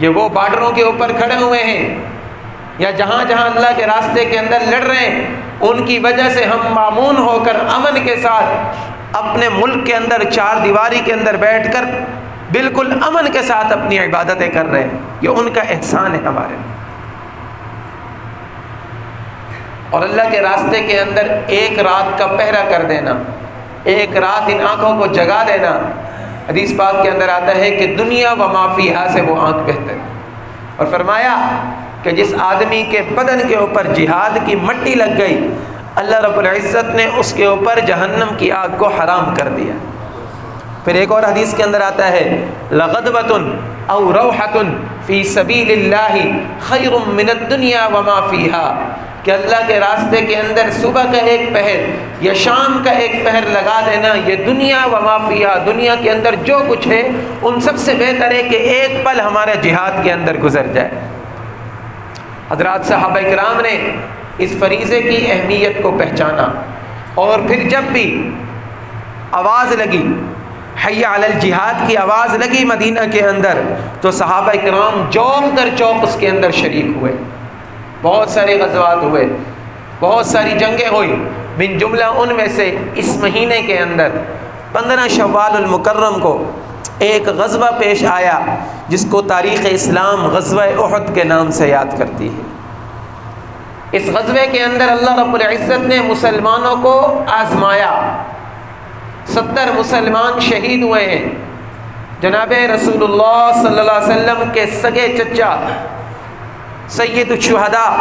یہ وہ بارڈروں کے اوپر کھڑے ہوئے ہیں یا جہاں جہاں اللہ کے راستے کے اندر لڑ رہے ہیں، ان کی وجہ سے ہم مامون ہو کر امن کے ساتھ اپنے ملک کے اندر چار دیواری کے اندر بیٹھ کر بالکل امن کے ساتھ اپنی عبادتیں کر رہے ہیں، یہ ان کا احسان ہے ہمارے لیے۔ اور اللہ کے راستے کے اندر ایک رات کا پہرا کر دینا، ایک رات ان آنکھوں کو جگا دینا، حدیث پاک کے اندر آتا ہے کہ دنیا و ما فیہا سے وہ آنکھ بہتر۔ اور فرمایا کہ جس آدمی کے بدن کے اوپر جہاد کی مٹی لگ گئی، اللہ رب العزت نے اس کے اوپر جہنم کی آگ کو حرام کر دیا۔ پھر ایک اور حدیث کے اندر آتا ہے لغدوۃ او روحۃ فی سبیل اللہ خیر من الدنیا وما فیہا، کہ اللہ کے راستے کے اندر صبح کا ایک پہر یا شام کا ایک پہر لگا دینا، یہ دنیا وما فیہا، دنیا کے اندر جو کچھ ہے ان سب سے بہتر ہے کہ ایک پل ہمارے جہاد کے اندر گزر جائے۔ حضرات صحابہ کرام نے اس فریضے کی اہمیت کو پہچانا، اور پھر جب بھی آواز لگی حی علی الجہاد کی آواز لگی مدینہ کے اندر، تو صحابہ کرام چوک در چوک اس کے اندر شریک ہوئے۔ بہت سارے غزوات ہوئے، بہت ساری جنگیں ہوئی، من جملہ ان میں سے اس مہینے کے اندر 15 شوال المکرم کو ایک غزوہ پیش آیا جس کو تاریخ اسلام غزوہ احد کے نام سے یاد کرتی ہے۔ اس غزوے کے اندر اللہ رب العزت نے مسلمانوں کو آزمایا، 70 مسلمان شہید ہوئے ہیں۔ جناب رسول اللہ صلی اللہ علیہ وسلم کے سگے چچا سید الشہداء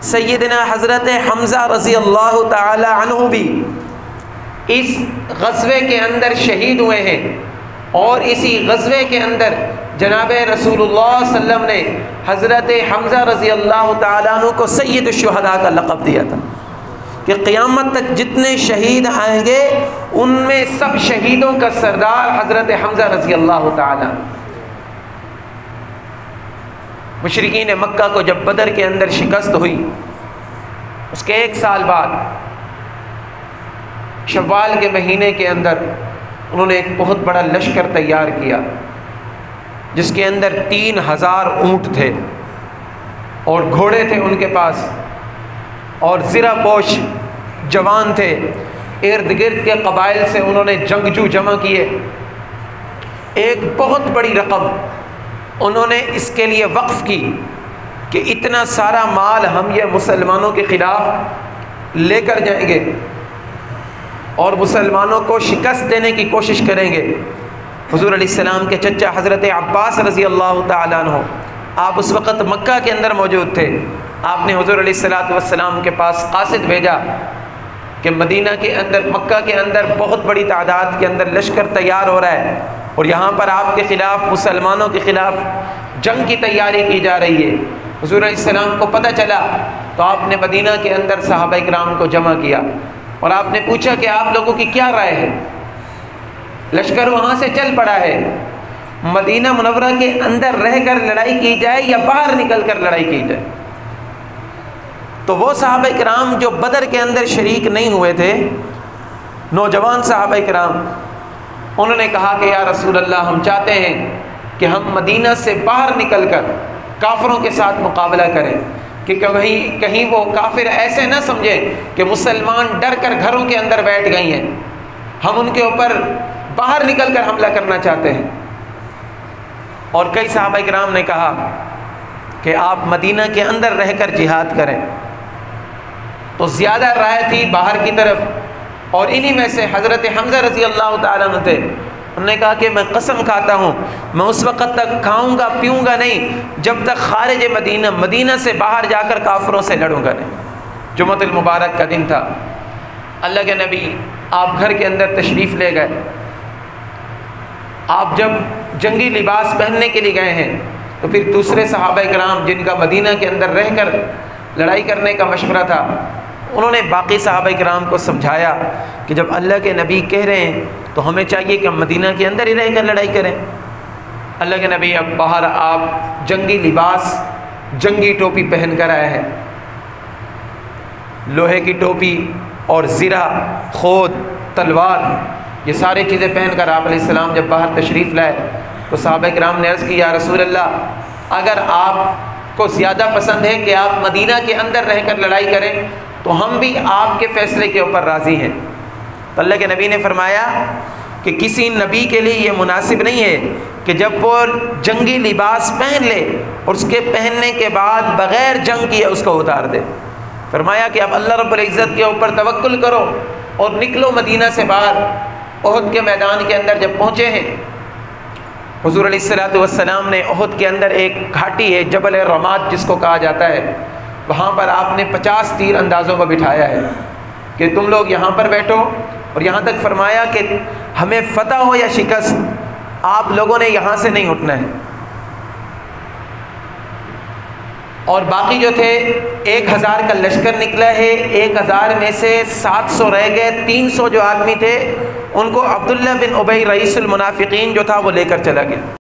سیدنا حضرت حمزہ رضی اللہ تعالی عنہ بھی اس غزوے کے اندر شہید ہوئے ہیں، اور اسی غزوے کے اندر جناب رسول اللہ صلی اللہ علیہ وسلم نے حضرت حمزہ رضی اللہ تعالیٰ عنہ کو سید الشہداء کا لقب دیا تھا کہ قیامت تک جتنے شہید آئیں گے ان میں سب شہیدوں کا سردار حضرت حمزہ رضی اللہ تعالیٰ۔ مشرکین مکہ کو جب بدر کے اندر شکست ہوئی، اس کے ایک سال بعد شوال کے مہینے کے اندر انہوں نے ایک بہت بڑا لشکر تیار کیا جس کے اندر 3000 اونٹ تھے اور گھوڑے تھے ان کے پاس، اور زرہ پوش جوان تھے۔ ارد گرد کے قبائل سے انہوں نے جنگجو جمع کیے، ایک بہت بڑی رقم انہوں نے اس کے لیے وقف کی کہ اتنا سارا مال ہم یہ مسلمانوں کے خلاف لے کر جائیں گے اور مسلمانوں کو شکست دینے کی کوشش کریں گے۔ حضور علیہ السلام کے چچا حضرت عباس رضی اللہ تعالیٰ عنہ، آپ اس وقت مکہ کے اندر موجود تھے، آپ نے حضور علیہ السلام کے پاس قاصد بھیجا کہ مدینہ کے اندر، مکہ کے اندر بہت بڑی تعداد کے اندر لشکر تیار ہو رہا ہے، اور یہاں پر آپ کے خلاف، مسلمانوں کے خلاف جنگ کی تیاری کی جا رہی ہے۔ حضور علیہ السلام کو پتہ چلا تو آپ نے مدینہ کے اندر صحابہ کرام کو جمع کیا اور آپ نے پوچھا کہ آپ لوگوں کی کیا رائے ہے؟ لشکر وہاں سے چل پڑا ہے، مدینہ منورہ کے اندر رہ کر لڑائی کی جائے یا باہر نکل کر لڑائی کی جائے؟ تو وہ صحابہ کرام جو بدر کے اندر شریک نہیں ہوئے تھے، نوجوان صحابہ کرام، انہوں نے کہا کہ یا رسول اللہ، ہم چاہتے ہیں کہ ہم مدینہ سے باہر نکل کر کافروں کے ساتھ مقابلہ کریں، کہ کہیں وہ کافر ایسے نہ سمجھیں کہ مسلمان ڈر کر گھروں کے اندر بیٹھ گئی ہیں، ہم ان کے اوپر باہر نکل کر حملہ کرنا چاہتے ہیں۔ اور کئی صحابہ کرام نے کہا کہ آپ مدینہ کے اندر رہ کر جہاد کریں، تو زیادہ رائے تھی باہر کی طرف، اور انہی میں سے حضرت حمزہ رضی اللہ تعالیٰ عنہ تھے۔ انہوں نے کہا کہ میں قسم کھاتا ہوں میں اس وقت تک کھاؤں گا پیوں گا نہیں جب تک خارج مدینہ سے باہر جا کر کافروں سے لڑوں گا نہیں۔ جمعۃ المبارک کا دن تھا، اللہ کے نبی آپ گھر کے اندر تشریف لے گئے۔ آپ جب جنگی لباس پہننے کے لیے گئے ہیں تو پھر دوسرے صحابہ کرام جن کا مدینہ کے اندر رہ کر لڑائی کرنے کا مشورہ تھا، انہوں نے باقی صحابہ کرام کو سمجھایا کہ جب اللہ کے نبی کہہ رہے ہیں تو ہمیں چاہیے کہ ہم مدینہ کے اندر ہی رہ کر لڑائی کریں۔ اللہ کے نبی اب باہر آپ جنگی لباس، جنگی ٹوپی پہن کر آئے ہیں، لوہے کی ٹوپی اور زرہ، خود، تلوار، یہ ساری چیزیں پہن کر آپ علیہ السلام جب باہر تشریف لائے تو صحابہ کرام نے عرض کی یا رسول اللہ اگر آپ کو زیادہ پسند ہے کہ آپ مدینہ کے اندر رہ کر لڑائی کریں تو ہم بھی آپ کے فیصلے کے اوپر راضی ہیں۔ تو اللہ کے نبی نے فرمایا کہ کسی نبی کے لیے یہ مناسب نہیں ہے کہ جب وہ جنگی لباس پہن لے اور اس کے پہننے کے بعد بغیر جنگ کیے اس کو اتار دے۔ فرمایا کہ اب اللہ رب العزت کے اوپر توکل کرو اور نکلو مدینہ سے باہر۔ احد کے میدان کے اندر جب پہنچے ہیں، حضور علیہ الصلوۃ والسلام نے احد کے اندر ایک گھاٹی ہے جبل رماد جس کو کہا جاتا ہے، وہاں پر آپ نے 50 تیر اندازوں کو بٹھایا ہے کہ تم لوگ یہاں پر بیٹھو، اور یہاں تک فرمایا کہ ہمیں فتح ہو یا شکست آپ لوگوں نے یہاں سے نہیں اٹھنا ہے۔ اور باقی جو تھے 1000 کا لشکر نکلا ہے، 1000 میں سے 700 رہ گئے، 300 جو آدمی تھے ان کو عبداللہ بن ابی رئیس المنافقین جو تھا وہ لے کر چلا گیا۔